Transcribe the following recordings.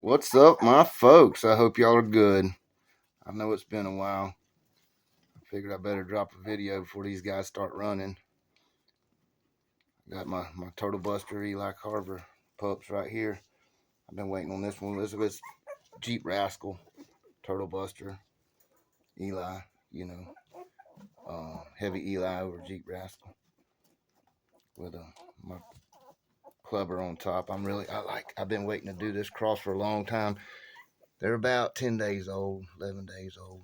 What's up, my folks? I hope y'all are good. I know it's been a while. I figured I better drop a video before these guys start running. Got my Turtle Buster Eli Carver pups right here. I've been waiting on this one. Elizabeth's Jeep Rascal, Turtle Buster, Eli, heavy Eli over Jeep Rascal with my clubber on top. I've been waiting to do this cross for a long time. They're about 10 days old, 11 days old.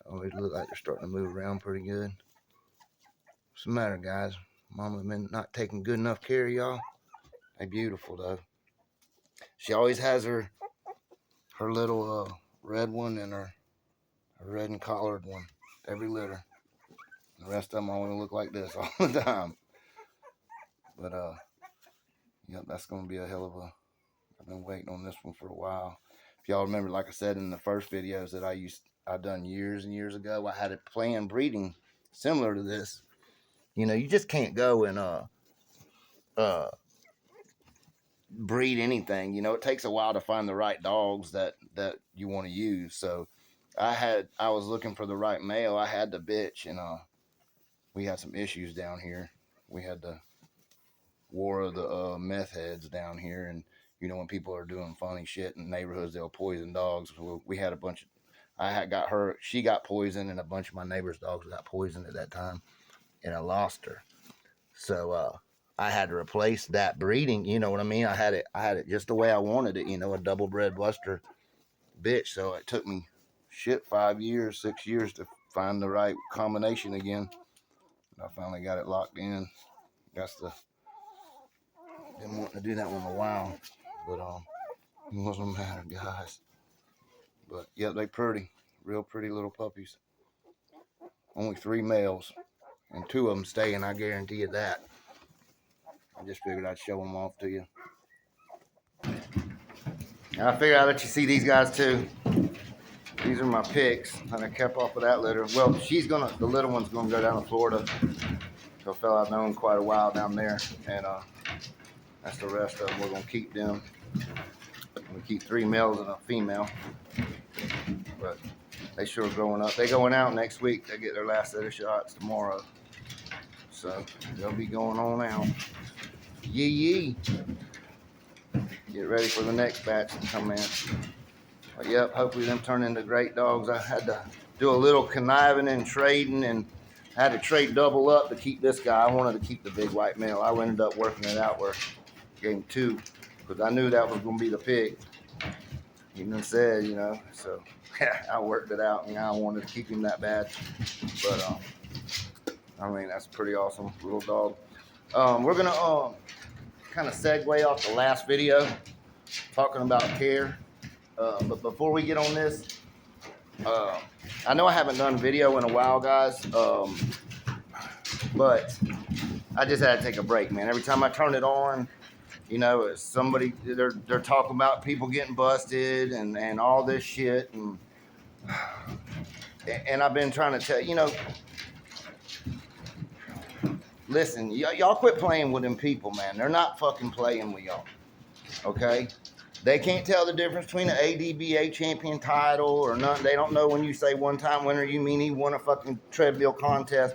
Oh, they look like they're starting to move around pretty good. What's the matter, guys? Mama been not taking good enough care of y'all? They beautiful, though. She always has her little red one and her red and collared one every litter. The rest of them always look like this all the time. But, yep, that's going to be a hell of a... I've been waiting on this one for a while. If y'all remember, like I said in the first videos that I done years and years ago, I had a planned breeding similar to this. You know, you just can't go and breed anything. You know, it takes a while to find the right dogs that you want to use. So I was looking for the right male. I had the bitch, and we had some issues down here. We had the war of the meth heads down here, and you know, when people are doing funny shit in neighborhoods, they'll poison dogs. So we had a bunch of... got her, she got poisoned, and a bunch of my neighbors' dogs got poisoned at that time, and I lost her. So I had to replace that breeding. You know what I mean? I had it just the way I wanted it. You know, a double bred Buster bitch. So it took me 5 years, 6 years to find the right combination again. I finally got it locked in. Been wanting to do that one a while, but it doesn't matter, guys. But yeah, they pretty, real pretty little puppies. Only 3 males, and 2 of them staying. I guarantee you that. I just figured I'd show them off to you. I figured I'd let you see these guys too. These are my picks, and I kept off of that litter. Well, the little one's gonna go down to Florida. So a fella I've known quite a while down there, and that's the rest of them. We're gonna keep them. We keep 3 males and a female, but they sure are growing up. They going out next week. They get their last set of shots tomorrow, so they'll be going on out. Yee. Get ready for the next batch to come in. But yep, hopefully them turn into great dogs. I had to do a little conniving and trading, and I had to trade double up to keep this guy. I wanted to keep the big white male. I ended up working it out where I gave him 2 because I knew that was going to be the pick. Even said, you know, so I worked it out, and I wanted to keep him that bad. But I mean, that's pretty awesome little dog. We're gonna kind of segue off the last video talking about care. But before we get on this, I know I haven't done video in a while, guys, but I just had to take a break, man. Every time I turn it on, you know, they're talking about people getting busted and all this shit, and I've been trying to tell you know, listen, y'all quit playing with them people, man. They're not fucking playing with y'all, okay? They can't tell the difference between an ADBA champion title or nothing. They don't know when you say one-time winner, you mean he won a fucking treadmill contest.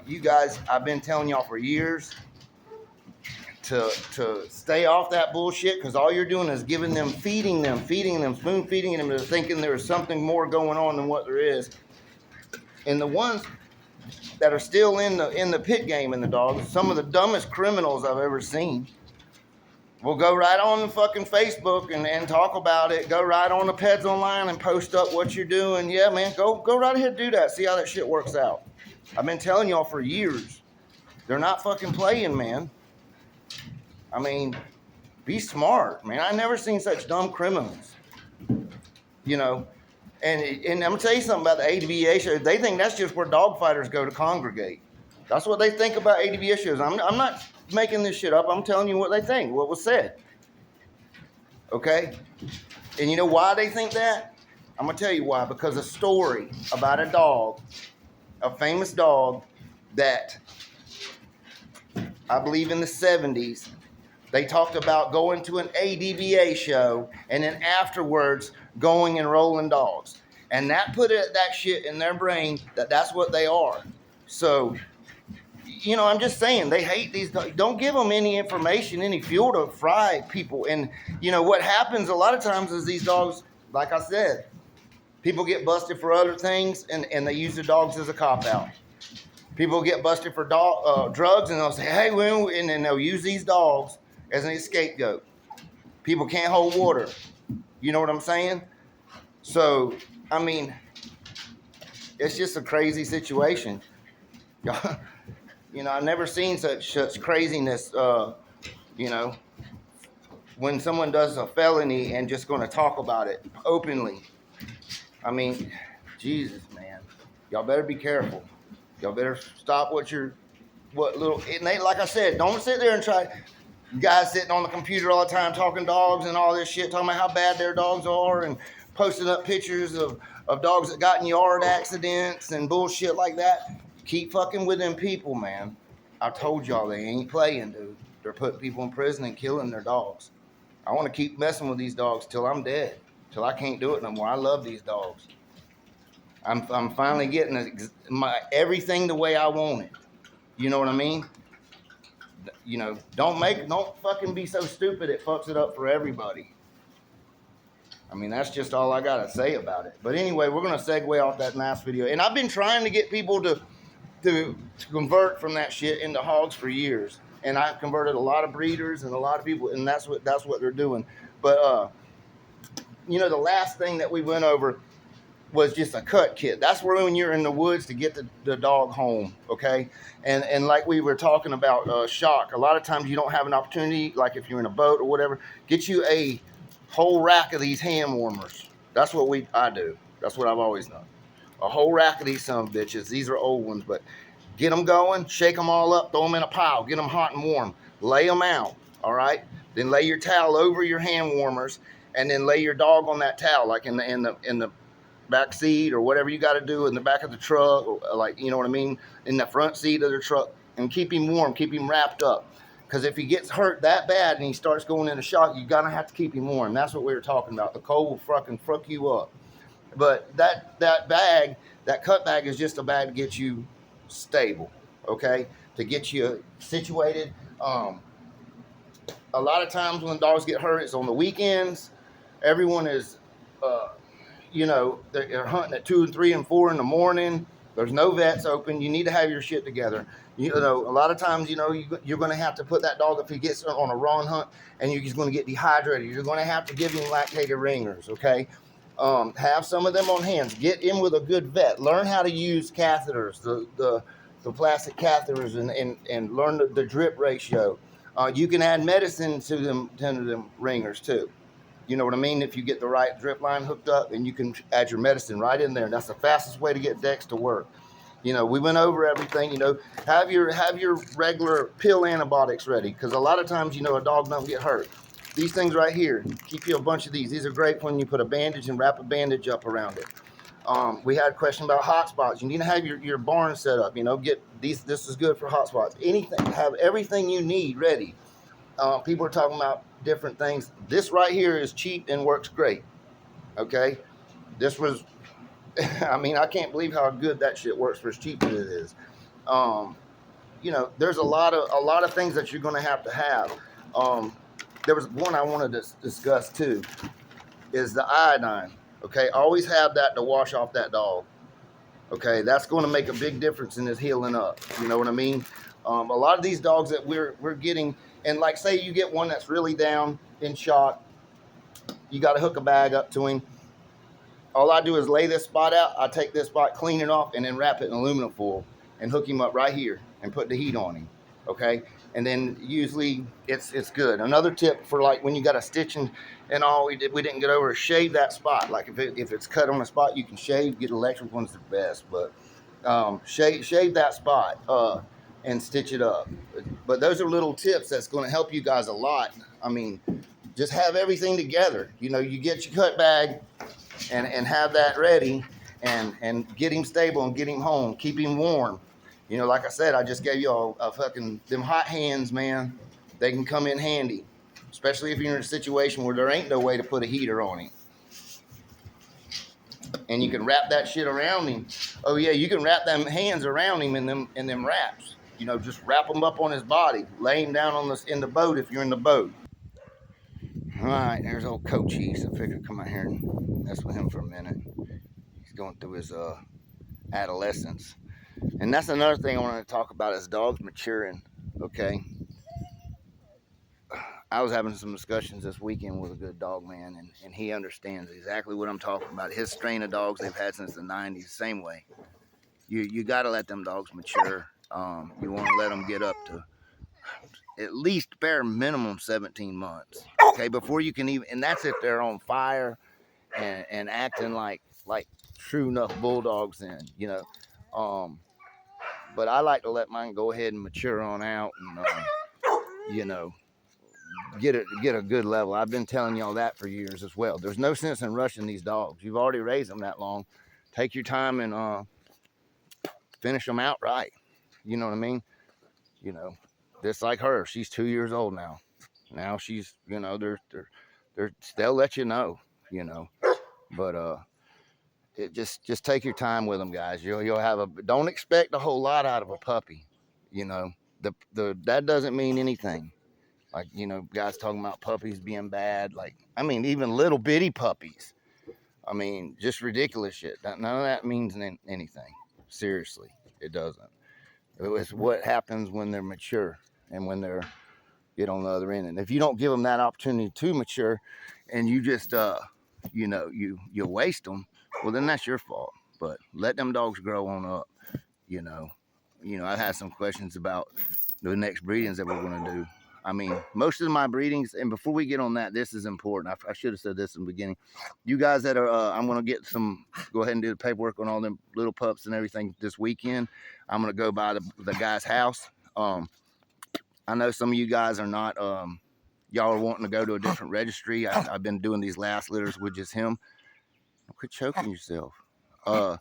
You guys, I've been telling y'all for years to stay off that bullshit, because all you're doing is feeding them, spoon feeding them. They're thinking there's something more going on than what there is. And the ones that are still in the pit game in the dogs, some of the dumbest criminals I've ever seen, will go right on the fucking Facebook and talk about it. Go right on the Peds Online and post up what you're doing. Yeah, man, go right ahead and do that. See how that shit works out. I've been telling y'all for years. They're not fucking playing, man. I mean, be smart, man. I never seen such dumb criminals. You know, and I'm going to tell you something about the ADBA shows. They think that's just where dog fighters go to congregate. That's what they think about ADBA shows. I'm not making this shit up. I'm telling you what they think, what was said. Okay? And you know why they think that? I'm going to tell you why. Because a story about a dog, a famous dog that I believe in the 70s They talked about going to an ADBA show and then afterwards going and rolling dogs. And that put that shit in their brain that that's what they are. So, you know, I'm just saying they hate these dogs. Don't give them any information, any fuel to fry people. And, you know, what happens a lot of times is these dogs, like I said, people get busted for other things and they use the dogs as a cop-out. People get busted for drugs and they'll say, hey, and then they'll use these dogs as an scapegoat. People can't hold water. You know what I'm saying? So, I mean, it's just a crazy situation. You know, I've never seen such craziness, you know, when someone does a felony and just going to talk about it openly. I mean, Jesus, man. Y'all better be careful. Y'all better stop like I said, don't sit there and try. Guys sitting on the computer all the time talking dogs and all this shit, talking about how bad their dogs are and posting up pictures of dogs that got in yard accidents and bullshit like that. Keep fucking with them people, man. I told y'all they ain't playing, dude. They're putting people in prison and killing their dogs. I want to keep messing with these dogs till I'm dead, till I can't do it no more. I love these dogs. I'm finally getting everything the way I want it. You know what I mean? You know, don't fucking be so stupid it fucks it up for everybody. I mean, that's just all I gotta say about it. But anyway, we're gonna segue off that last video. And I've been trying to get people to convert from that shit into hogs for years. And I've converted a lot of breeders and a lot of people, and that's what they're doing. But you know, the last thing that we went over was just a cut kit. That's where when you're in the woods to get the dog home, okay? And like we were talking about shock, a lot of times you don't have an opportunity, like if you're in a boat or whatever, get you a whole rack of these hand warmers. That's what I do. That's what I've always done. A whole rack of these son of bitches. These are old ones, but get them going, shake them all up, throw them in a pile, get them hot and warm, lay them out, all right? Then lay your towel over your hand warmers, and then lay your dog on that towel, like in the back seat or whatever you got to do in the back of the truck, like, you know what I mean, in the front seat of the truck, and keep him warm, keep him wrapped up. Because if he gets hurt that bad and he starts going into shock, you're going to have to keep him warm. That's what we were talking about. The cold will fucking fuck you up. But that bag, that cut bag is just a bag to get you stable, okay? To get you situated. A lot of times when dogs get hurt, it's on the weekends. Everyone is... you know, they're hunting at 2 and 3 and 4 in the morning. There's no vets open. You need to have your shit together. You know, a lot of times, you know, you're going to have to put that dog, if he gets on a wrong hunt and you're just going to get dehydrated, you're going to have to give him lactated ringers, okay? Have some of them on hands. Get in with a good vet. Learn how to use catheters, the plastic catheters, and learn the drip ratio. You can add medicine to them ringers too. You know what I mean? If you get the right drip line hooked up, and you can add your medicine right in there. And that's the fastest way to get decks to work. You know, we went over everything. You know, have your regular pill antibiotics ready, because a lot of times, you know, a dog don't get hurt. These things right here, keep you a bunch of these. These are great when you put a bandage and wrap a bandage up around it. We had a question about hot spots. You need to have your barn set up. You know, get these. This is good for hot spots. Anything, have everything you need ready. People are talking about different things. This right here is cheap and works great. Okay, this was, I mean, I can't believe how good that shit works for as cheap as it is. You know, there's a lot of things that you're going to have. There was one I wanted to discuss too, is the iodine. Okay, always have that to wash off that dog. Okay, that's going to make a big difference in his healing up. You know what I mean? A lot of these dogs that we're getting. And like, say you get one that's really down in shock, you got to hook a bag up to him. All I do is lay this spot out. I take this spot, clean it off, and then wrap it in aluminum foil and hook him up right here and put the heat on him. Okay, and then usually it's good. Another tip for like when you got a stitch and all, we didn't get over is shave that spot. Like if it's cut on a spot, you can shave. Get electric ones, the best, but shave that spot. And stitch it up. But those are little tips that's going to help you guys a lot. I mean, just have everything together. You know, you get your cut bag and have that ready and get him stable and get him home. Keep him warm. You know, like I said, I just gave you a fucking, them hot hands, man. they can come in handy, especially if you're in a situation where there ain't no way to put a heater on him. And you can wrap that shit around him. Oh yeah, you can wrap them hands around him in them wraps. You know, just wrap them up on his body, lay him down on in the boat if you're in the boat. All right, there's old Coachy. So I figured come out here and mess with him for a minute. He's going through his adolescence. And that's another thing I wanted to talk about is dogs maturing, okay? I was having some discussions this weekend with a good dog man, and he understands exactly what I'm talking about. His strain of dogs they've had since the 90s, same way. You got to let them dogs mature. You want to let them get up to at least bare minimum 17 months, okay? Before you can even, and that's if they're on fire and acting like true enough bulldogs then, you know. But I like to let mine go ahead and mature on out and, you know, get a good level. I've been telling y'all that for years as well. There's no sense in rushing these dogs. You've already raised them that long. Take your time and finish them out right. You know what I mean? You know, just like her. She's 2 years old now. Now she's, you know, they'll let you know, you know. But it just take your time with them, guys. You'll have don't expect a whole lot out of a puppy. You know, that doesn't mean anything. Like, you know, guys talking about puppies being bad. Like, I mean, even little bitty puppies. I mean, just ridiculous shit. None of that means anything. Seriously, it doesn't. It's what happens when they're mature and when they're get on the other end. And if you don't give them that opportunity to mature, and you just, you know, you waste them, well, then that's your fault. But let them dogs grow on up. You know, I've had some questions about the next breedings that we're going to do. I mean, most of my breedings, and before we get on that, this is important. I should have said this in the beginning. You guys that are, I'm going to go ahead and do the paperwork on all them little pups and everything this weekend. I'm going to go by the guy's house. I know some of you guys are not, y'all are wanting to go to a different registry. I've been doing these last litters with just him. Quit choking yourself. But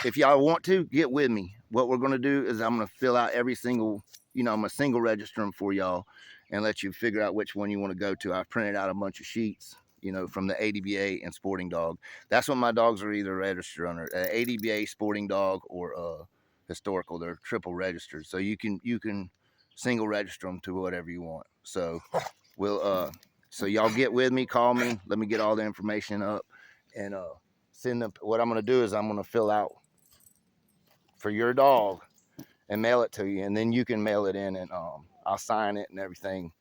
if y'all want to, get with me. What we're going to do is I'm going to fill out every single, you know, I'm going to single register them for y'all and let you figure out which one you want to go to. I've printed out a bunch of sheets, you know, from the ADBA and Sporting Dog. That's what my dogs are either registered under, ADBA, Sporting Dog, or Historical. They're triple registered. So you can single register them to whatever you want. So so y'all get with me, call me, let me get all the information up and send them. What I'm going to do is I'm going to fill out for your dog and mail it to you, and then you can mail it in, and I'll sign it and everything,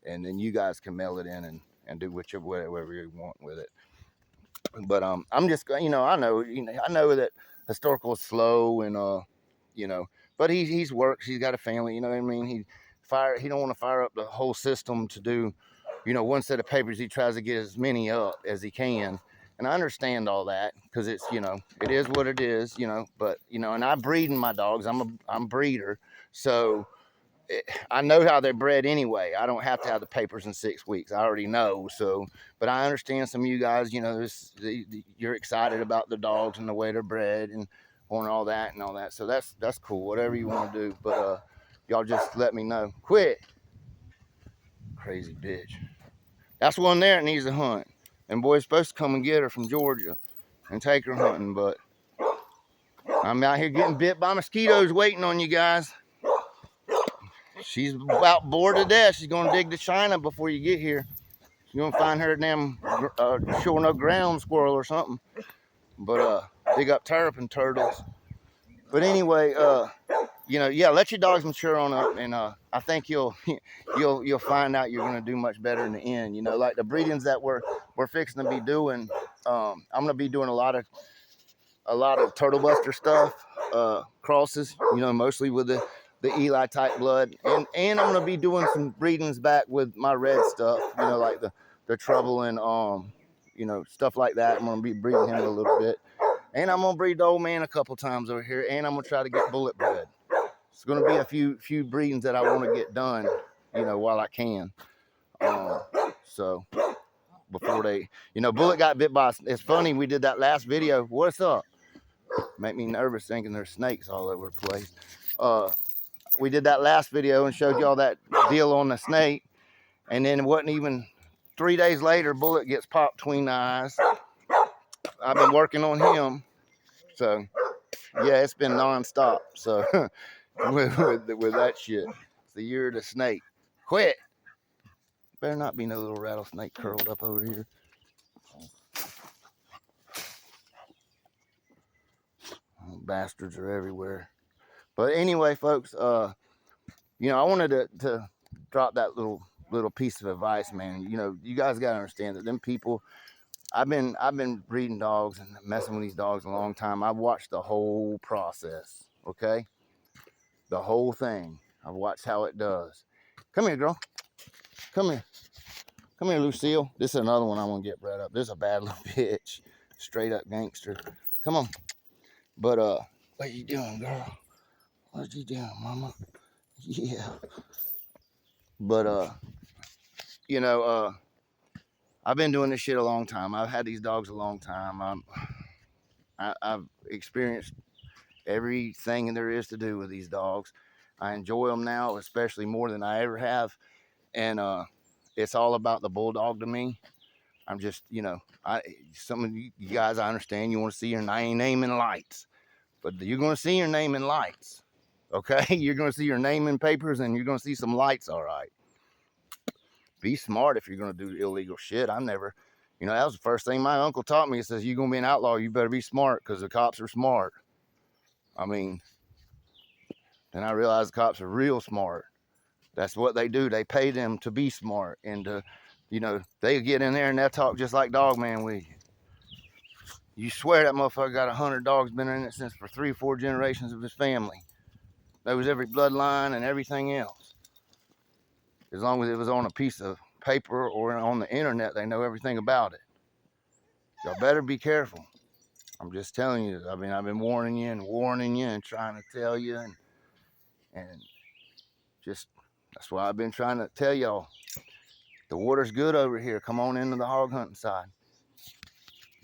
and then you guys can mail it in and do whatever you want with it. But I'm just, you know, I know that Historical is slow and you know, but he's works, he's got a family, you know what I mean. He don't want to fire up the whole system to do, you know, one set of papers. He tries to get as many up as he can. And I understand all that because it's, you know, it is what it is, you know, but, you know, and I breed in my dogs. I'm a breeder. So I know how they're bred anyway. I don't have to have the papers in 6 weeks. I already know. So, but I understand some of you guys, you know, you're excited about the dogs and the way they're bred and on all that and all that. So that's cool. Whatever you want to do. But y'all just let me know. Quit. Crazy bitch. That's one there that needs to hunt. And boy's supposed to come and get her from Georgia and take her hunting, but I'm out here getting bit by mosquitoes waiting on you guys. She's about bored to death. She's going to dig to China before you get here. She's going to find her damn sure no ground squirrel or something. But dig up terrapin turtles. But anyway, you know, yeah, let your dogs mature on up, and I think you'll find out you're gonna do much better in the end. You know, like the breedings that we're fixing to be doing. I'm gonna be doing a lot of turtle buster stuff, crosses. You know, mostly with the Eli type blood, and I'm gonna be doing some breedings back with my red stuff. You know, like the trouble and you know, stuff like that. I'm gonna be breeding him a little bit. And I'm gonna breed the old man a couple times over here, and I'm gonna try to get bullet bred. It's gonna be a few breedings that I want to get done, you know, while I can. So before they, you know, Bullet got bit by. It's funny, we did that last video. What's up? Make me nervous thinking there's snakes all over the place. we did that last video and showed y'all that deal on the snake. And then it wasn't even 3 days later, Bullet gets popped between the eyes. I've been working on him. So, yeah, it's been nonstop. So, with that shit, it's the year of the snake. Quit. Better not be no little rattlesnake curled up over here. Oh, bastards are everywhere. But anyway, folks, you know, I wanted to drop that little piece of advice, man. You know, you guys got to understand that them people, I've been breeding dogs and messing with these dogs a long time. I've watched the whole process, okay? The whole thing. I've watched how it does. Come here, girl. Come here. Come here, Lucille. This is another one I want to get bred up. This is a bad little bitch. Straight up gangster. Come on. But, what you doing, girl? What you doing, mama? Yeah. But, you know, I've been doing this shit a long time. I've had these dogs a long time. I've experienced everything there is to do with these dogs. I enjoy them now, especially more than I ever have. And it's all about the bulldog to me. I'm just, you know, some of you guys, I understand you want to see your name in lights, but you're going to see your name in lights, okay? You're going to see your name in papers, and you're going to see some lights, all right? Be smart if you're going to do illegal shit. I never, you know, that was the first thing my uncle taught me. He says, you're going to be an outlaw, you better be smart, because the cops are smart. I mean, then I realized the cops are real smart. That's what they do. They pay them to be smart, and to, you know, they get in there and they'll talk just like Dog Man with you. You swear that motherfucker got 100 dogs, been in it since for 3 or 4 generations of his family. There was every bloodline and everything else. As long as it was on a piece of paper or on the internet, they know everything about it. Y'all better be careful. I'm just telling you. I mean, I've been warning you and trying to tell you, and just, that's why I've been trying to tell y'all. The water's good over here. Come on into the hog hunting side.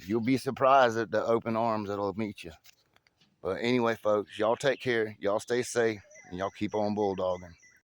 You'll be surprised at the open arms that'll meet you. But anyway, folks, y'all take care. Y'all stay safe, and y'all keep on bulldogging.